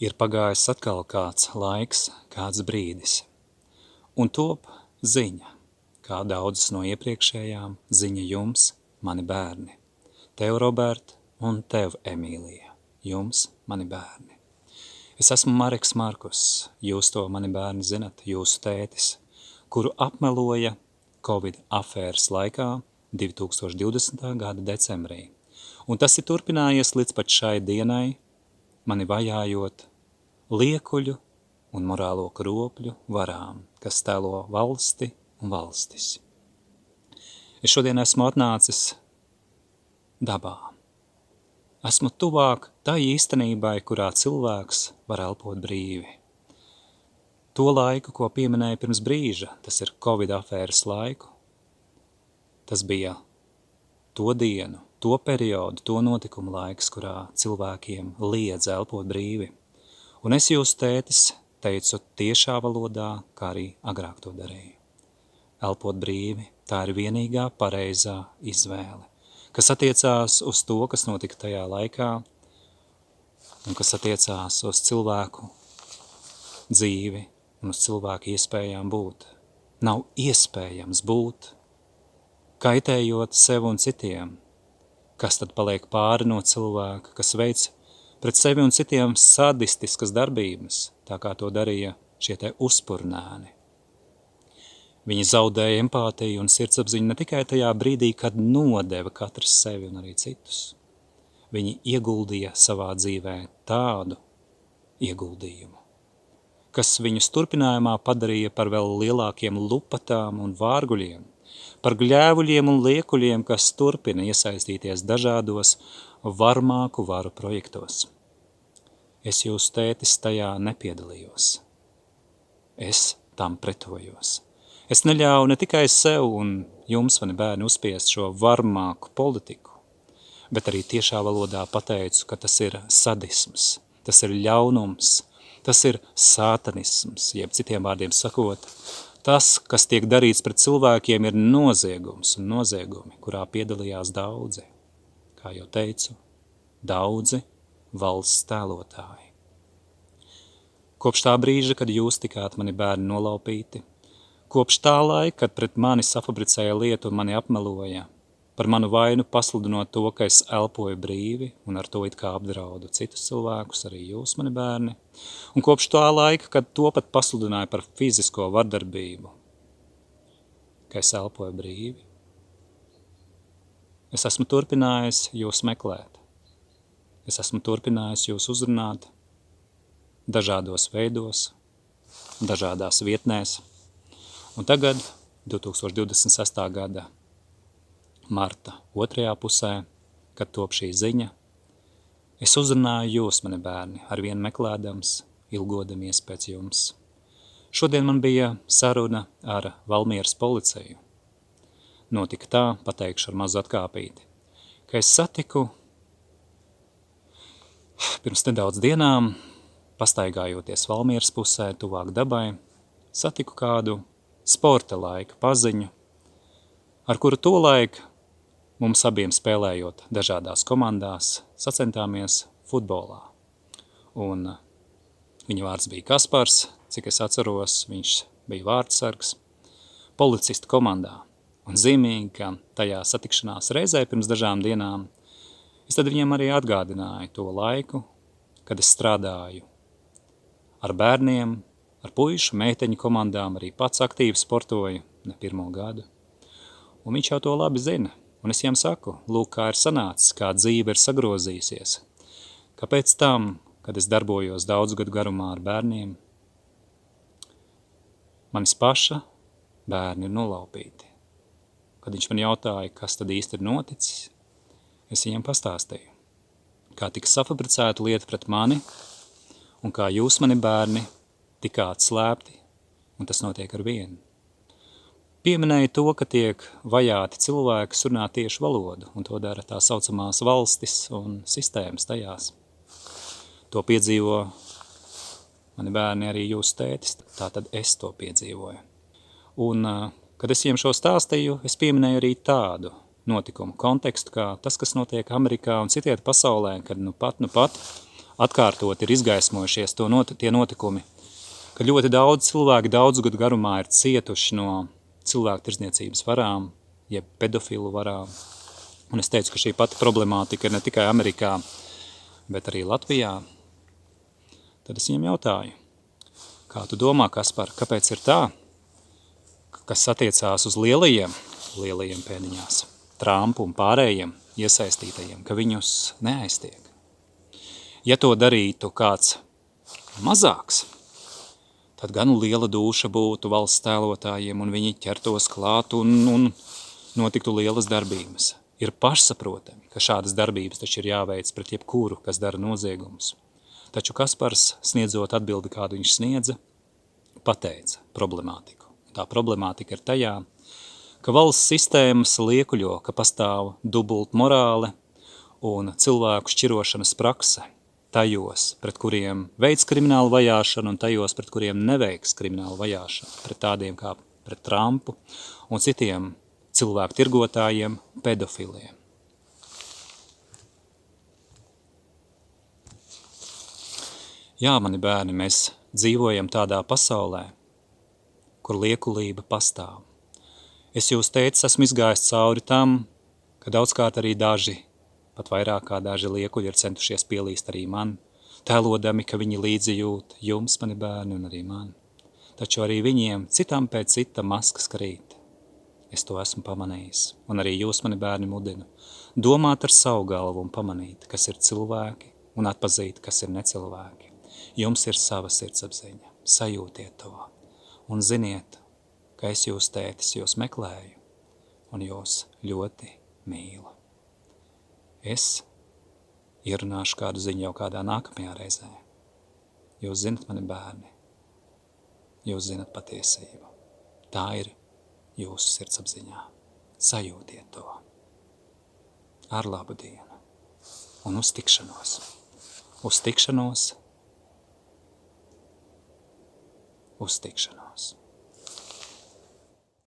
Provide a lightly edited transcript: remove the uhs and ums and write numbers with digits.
Ir pagājis atkal kāds laiks, kāds brīdis, un top ziņa, kā daudzas no iepriekšējām, ziņa jums, mani bērni. Tev, Robert, un tev, Emīlija, jums, mani bērni. Es esmu Mareks Markus, jūs to, mani bērni, zinat, jūsu tētis, kuru apmeloja Covid afēras laikā 2020. gada decembrī. Un tas ir turpinājies līdz pat šai dienai, mani vajājot liekuļu un morālo kropļu varām, kas tēlo valsti un valstis. Es šodien esmu atnācis dabā. Esmu tuvāk tai īstenībai, kurā cilvēks var elpot brīvi. To laiku, ko pieminēju pirms brīža, tas ir Covid afēras laiku. Tas bija to dienu, to periodu, to notikumu laiks, kurā cilvēkiem liedz elpot brīvi. Un es jūsu tētis teicu tiešā valodā, kā arī agrāk to darīju. Elpot brīvi, tā ir vienīgā pareizā izvēle, kas attiecās uz to, kas notika tajā laikā, un kas attiecās uz cilvēku dzīvi un uz cilvēku iespējām būt. Nav iespējams būt, kaitējot sev un citiem. Kas tad paliek pāri no cilvēka, kas veic pret sevi un citiem sadistiskas darbības, tā kā to darīja šie te uzpurnēni. Viņi zaudēja empātiju un sirdsapziņu ne tikai tajā brīdī, kad nodeva katrs sevi un arī citus. Viņi ieguldīja savā dzīvē tādu ieguldījumu, kas viņus turpinājumā padarīja par vēl lielākiem lupatām un vārguļiem, par gļēvuļiem un liekuļiem, kas turpina iesaistīties dažādos varmāku varu projektos. Es jūsu tētis tajā nepiedalījos. Es tam pretojos. Es neļauju ne tikai sev un jums, mani bērni, uzspiest šo varmāku politiku, bet arī tiešā valodā pateicu, ka tas ir sadisms, tas ir ļaunums, tas ir sātanisms, jeb citiem vārdiem sakot, tas, kas tiek darīts pret cilvēkiem, ir noziegums un noziegumi, kurā piedalījās daudzi. Kā jau teicu, daudzi valsts tēlotāji. Kopš tā brīža, kad jūs tikāt mani bērni nolaupīti, kopš tā laika, kad pret mani safabricēja lietu un mani apmeloja, par manu vainu pasludinot to, ka es elpoju brīvi un ar to it kā apdraudu citus cilvēkus, arī jūs, mani bērni, un kopš tā laika, kad to pat pasludināja par fizisko vardarbību, ka es elpoju brīvi, es esmu turpinājis jūs meklēt. Es esmu turpinājis jūs uzrunāt dažādos veidos, dažādās vietnēs. Un tagad, 2026. gada marta 2. pusē, kad top šī ziņa, es uzrunāju jūs, mani bērni, arvien meklēdams, ilgodamies pēc jums. Šodien man bija saruna ar Valmieras policiju. Notika tā, pateikšu ar mazu atkāpīti, ka es satiku pirms nedaudz dienām, pastaigājoties Valmieras pusē, tuvāk dabai, satiku kādu sporta laika paziņu, ar kuru tolaik mums abiem spēlējot dažādās komandās, sacentāmies futbolā. Un viņa vārds bija Kaspars, cik es atceros, viņš bija vārdsargs, policistu komandā. Un zīmīgi, ka tajā satikšanās reizē pirms dažām dienām es tad viņiem arī atgādināju to laiku, kad es strādāju ar bērniem, ar puišu, meiteņu komandām, arī pats aktīvi sportoju, ne pirmo gadu. Un viņš jau to labi zina. Un es viņam saku, lūk, kā ir sanācis, kā dzīve ir sagrozījusies. Kāpēc tam, kad es darbojos daudzu gadu garumā ar bērniem, manis paša bērni ir nolaupīti. Kad viņš man jautāja, kas tad īsti ir noticis, es viņam pastāstīju, kā tika safabricēta lieta pret mani un kā jūs, mani bērni, tikāt slēpti, un tas notiek ar vienu. Pieminēja to, ka tiek vajāti cilvēki, kas runā tieši valodu, un to dara tā saucamās valstis un sistēmas tajās. To piedzīvo mani bērni, arī jūsu tētis, tātad es to piedzīvoju. Un, kad es viņiem šo stāstīju, es pieminēju arī tādu notikumu kontekstu, kā tas, kas notiek Amerikā un citiet pasaulē, kad nu pat atkārtot ir izgaismojušies tie notikumi, ka ļoti daudz cilvēki daudz gadu garumā ir cietuši no cilvēku tirdzniecības varām, jeb pedofilu varām. Un es teicu, ka šī pati problemātika ir ne tikai Amerikā, bet arī Latvijā. Tad es viņam jautāju, kā tu domā, Kaspar, kāpēc ir tā, kas attiecās uz lielajiem pēdiņās, Trumpu un pārējiem iesaistītajiem, ka viņus neaiztiek? Ja to darītu kāds mazāks, tad gan liela dūša būtu valsts tēlotājiem un viņi ķertos klāt un notiktu lielas darbības. Ir pašsaprotami, ka šādas darbības taču ir jāveic pret jebkuru, kas dara noziegumus. Taču Kaspars, sniedzot atbildi, kādu viņš sniedza, pateica problemātiku. Tā problemātika ir tajā, ka valsts sistēmas liekuļo, ka pastāv dubult morāle un cilvēku šķirošanas prakse tajos, pret kuriem veids kriminālu vajāšanu un tajos, pret kuriem neveiks kriminālu vajāšanu, pret tādiem kā pret Trumpu un citiem cilvēku tirgotājiem, pedofiliem. Jā, mani bērni, mēs dzīvojam tādā pasaulē, kur liekulība pastāv. Es jūs teicu, esmu izgājis cauri tam, ka daudzkārt arī daži, pat vairāk kā daži liekuļi ir centušies pielīst arī man, tēlodami, ka viņi līdzi jūt jums, mani bērni, un arī man. Taču arī viņiem citam pēc cita maskas krīt. Es to esmu pamanījis, un arī jūs, mani bērni, mudinu. Domāt ar savu galvu un pamanīt, kas ir cilvēki, un atpazīt, kas ir necilvēki. Jums ir sava sirdsapziņa, sajūtiet to, un ziniet, ka es jūs tētis jūs meklēju, un jūs ļoti mīlu. Es ierunāšu kādu ziņu jau kādā nākamajā reizē. Jūs zinat, mani bērni, jūs zinat patiesību. Tā ir jūsu sirdsapziņā. Sajūtiet to. Ar labu dienu. Un uz tikšanos. Uz tikšanos. Uz tikšanos.